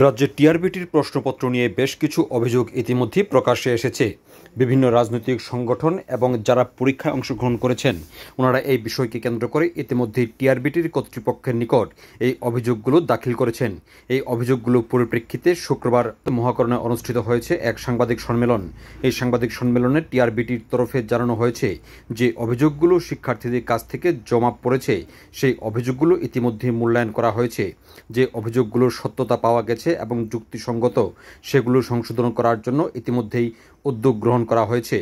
রাজ্যে টিআরবিটির প্রশ্নপত্র নিয়ে বেশ কিছু অভিযোগ ইতিমধ্যেই প্রকাশ্যে এসেছে। বিভিন্ন রাজনৈতিক সংগঠন এবং যারা পরীক্ষায় অংশগ্রহণ করেছেন ওনারা এই বিষয়কে কেন্দ্র করে ইতিমধ্যেই টিআরবিটির কর্তৃপক্ষের নিকট এই অভিযোগগুলো দাখিল করেছেন। এই অভিযোগগুলোর পরিপ্রেক্ষিতে শুক্রবার মহাকরণে অনুষ্ঠিত হয়েছে এক সাংবাদিক সম্মেলন। এই সাংবাদিক সম্মেলনে টিআরবিটির তরফে জানানো হয়েছে যে অভিযোগগুলো শিক্ষার্থীদের কাছ থেকে জমা পড়েছে সেই অভিযোগগুলো ইতিমধ্যেই মূল্যায়ন করা হয়েছে। যে অভিযোগগুলোর সত্যতা পাওয়া গেছে এবং যুক্তিসঙ্গত সেগুলো সংশোধন করার জন্য ইতিমধ্যেই উদ্যোগ গ্রহণ করা হয়েছে।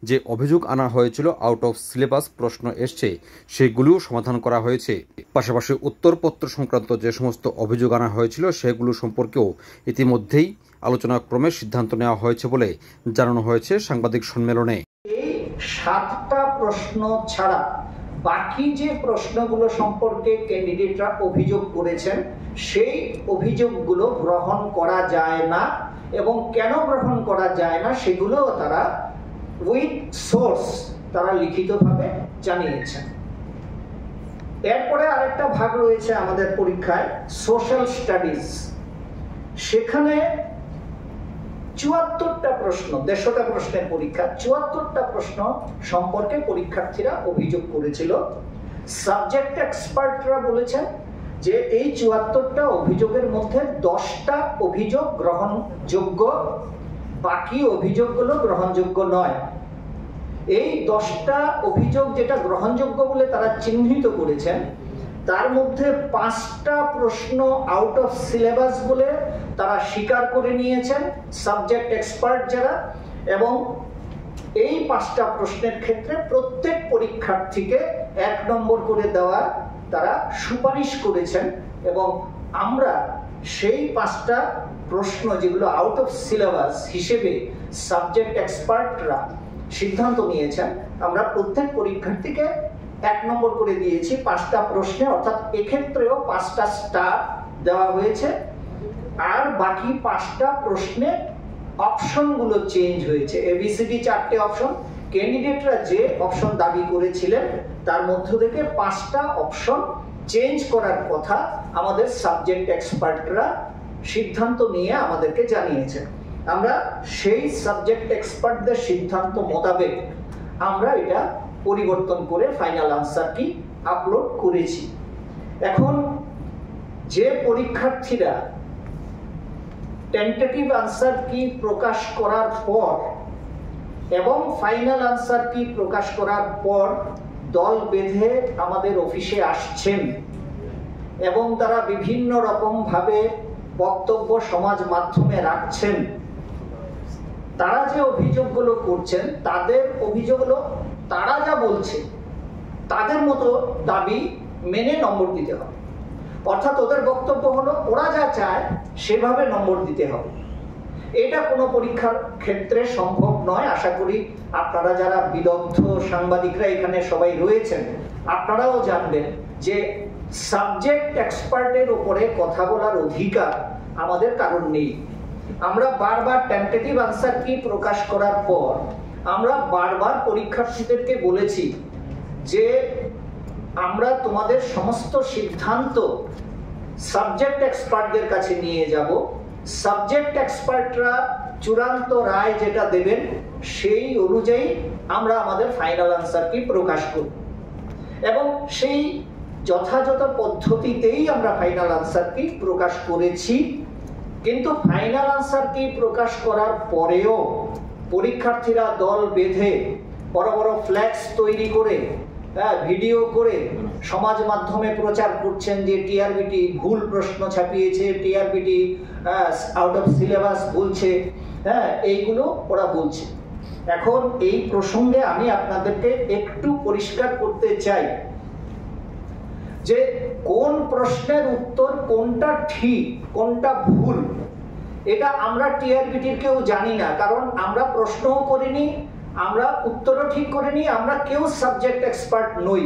যে অভিযোগ আনা হয়েছিল আউট অফ সিলেবাস প্রশ্ন এসছে সেগুলোও সমাধান করা হয়েছে। পাশাপাশি উত্তরপত্র সংক্রান্ত যে সমস্ত অভিযোগ আনা হয়েছিল সেগুলো সম্পর্কেও ইতিমধ্যেই আলোচনাক্রমে সিদ্ধান্ত নেওয়া হয়েছে বলে জানানো হয়েছে সাংবাদিক সম্মেলনে। এই 7টা প্রশ্ন ছাড়া বাকি যে প্রশ্নগুলো সম্পর্কে ক্যান্ডিডেটরা অভিযোগ করেছেন সেই অভিযোগগুলো গ্রহণ করা যায় না, এবং কেন গ্রহণ করা যায় না সেগুলো তারা উইথ সোর্স তারা লিখিতভাবে জানিয়েছেন। এরপরে আরেকটা ভাগ রয়েছে আমাদের পরীক্ষায় সোশ্যাল স্টাডিজ। সেখানে 74টা প্রশ্ন, 150টা প্রশ্নের পরীক্ষা, 74টা প্রশ্ন সম্পর্কে পরীক্ষার্থীরা অভিযোগ করেছিল। সাবজেক্ট এক্সপার্টরা বলেছেন যে এই 74টা অভিযোগের মধ্যে 10টা অভিযোগ গ্রহণযোগ্য, বাকি অভিযোগগুলো গ্রহণযোগ্য নয়। এই 10টা অভিযোগ যেটা গ্রহণযোগ্য বলে তারা চিহ্নিত করেছেন তার মধ্যে 5টা প্রশ্ন আউট অফ সিলেবাস বলে তারা স্বীকার করে নিয়েছেন সাবজেক্ট এক্সপার্ট যারা, এবং এই 5টা প্রশ্নের ক্ষেত্রে প্রত্যেক পরীক্ষার্থীকে 1 নম্বর করে দেওয়ার তারা সুপারিশ করেছেন। এবং আমরা সেই 5টা প্রশ্ন যেগুলো আউট অফ সিলেবাস হিসেবে সাবজেক্ট এক্সপার্টরা সিদ্ধান্ত নিয়েছেন, আমরা প্রত্যেক পরীক্ষার্থীকে 1 নম্বর করে দিয়েছি 5টা প্রশ্নে, অর্থাৎ এক্ষেত্রেও 5টা স্টার দেওয়া হয়েছে। আর বাকি 5টা প্রশ্নে অপশনগুলো চেঞ্জ হয়েছে। এবিসিডি 4টে অপশন, ক্যান্ডিডেটরা যে অপশন দাবি করেছিলেন তার মধ্য থেকে 5টা অপশন চেঞ্জ করার কথা আমাদের সাবজেক্ট এক্সপার্টরা সিদ্ধান্ত নিয়ে আমাদেরকে জানিয়েছেন। আমরা সেই সাবজেক্ট এক্সপার্টদের সিদ্ধান্ত মোতাবেক আমরা এটা পরিবর্তন করে ফাইনাল আনসারটি আপলোড করেছি। এখন যে পরীক্ষার্থীরা টেন্টেটিভ আনসার কি প্রকাশ করার পর এবং ফাইনাল আনসার কি প্রকাশ করার পর দল বেঁধে আমাদের অফিসে আসছেন এবং তারা বিভিন্ন রকম ভাবে বক্তব্য সমাজ মাধ্যমে রাখছেন, তারা যে অভিযোগগুলো করছেন তাদের অভিযোগগুলো তারা যা বলছে তাদের মতো দাবি মেনে নম্বর দিতে হবে। অর্থাৎ ওদের বক্তব্য হলো ওরা যা চায় সেভাবে নম্বর দিতে হবে। এটা কোনো পরীক্ষার ক্ষেত্রে সম্ভব নয়। আশা করি আপনারা যারা বিদগ্ধ সাংবাদিকরা এখানে সবাই রয়েছেন আপনারাও জানবেন যে সাবজেক্ট এক্সপার্টের উপরে কথা বলার অধিকার আমাদের কারণ নেই। আমরা বারবার টেন্টেটিভ আনসার কি প্রকাশ করার পর আমরা বারবার পরীক্ষার্থীদেরকে বলেছি যে আমরা তোমাদের সমস্ত সিদ্ধান্ত সাবজেক্ট এক্সপার্টদের কাছে নিয়ে যাব। সাবজেক্ট এক্সপার্টরা চূড়ান্ত রায় যেটা দেবেন সেই অনুযায়ী আমরা আমাদের ফাইনাল আনসার কি প্রকাশ করব, এবং সেই যথাযথ পদ্ধতিতেই আমরা ফাইনাল আনসার কি প্রকাশ করেছি। কিন্তু ফাইনাল আনসার কি প্রকাশ করার পরেও পরীক্ষার্থীরা দল বেঁধে বড় বড় ফ্ল্যাক্স তৈরি করে ভিডিও করে সমাজ মাধ্যমে প্রচার করছেন যে টিআরবিটি ভুল প্রশ্ন ছাপিয়েছে, টিআরবিটি আউট অফ সিলেবাস বলছে, এইগুলো ওরা বলছে। এখন এই প্রসঙ্গে আমি আপনাদেরকে একটু পরিষ্কার করতে চাই যে কোন প্রশ্নের উত্তর কোনটা ঠিক কোনটা ভুল এটা আমরা টিআরবিটির কেউ জানি না, কারণ আমরা প্রশ্নও করিনি, আমরা উত্তরও ঠিক করিনি, আমরা কেউ সাবজেক্ট এক্সপার্ট নই।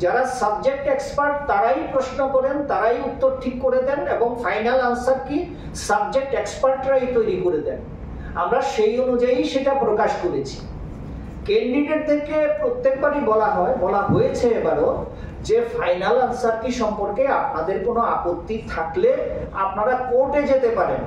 যারা সাবজেক্ট এক্সপার্ট তারাই প্রশ্ন করেন, তারাই উত্তর ঠিক করে দেন, এবং ফাইনাল আনসার কি সাবজেক্ট এক্সপার্টরাই তৈরি করে দেন। আমরা সেই অনুযায়ী সেটা প্রকাশ করেছি। ক্যান্ডিডেটদেরকে প্রত্যেকবারই বলা হয়েছে এবারও যে ফাইনাল আনসার কি সম্পর্কে আপনাদের কোনো আপত্তি থাকলে আপনারা কোর্টে যেতে পারেন।